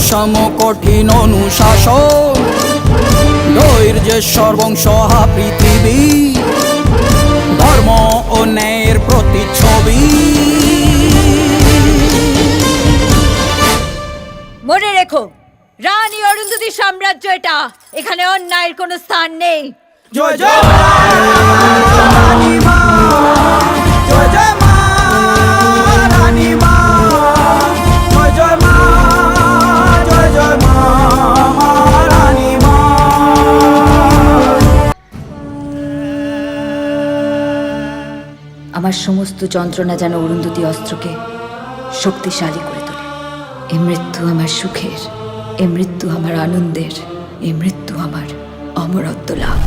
বৈষম্য কঠিন অনুশাসন, ধৈর্যেশ্বর বংশহা পৃথিবী, ধর্ম ও ন্যায়ের প্রতিচ্ছবি। মনে রেখো, রানী অরুন্ধতির সাম্রাজ্য এটা, এখানে অন্যায়ের কোনো স্থান নেই। জয় জয় রানী মা, জয় জয় মা রানী মা, জয় জয় মা, জয় জয় মা রানী মা। আমার সমস্ত যন্ত্রণা যেন অরুন্ধতী অস্ত্রকে শক্তিশালী করে তোলে। এ মৃত্যু আমার সুখের, এ মৃত্যু আমার আনন্দের, এ মৃত্যু আমার অমরত্ব লাভ।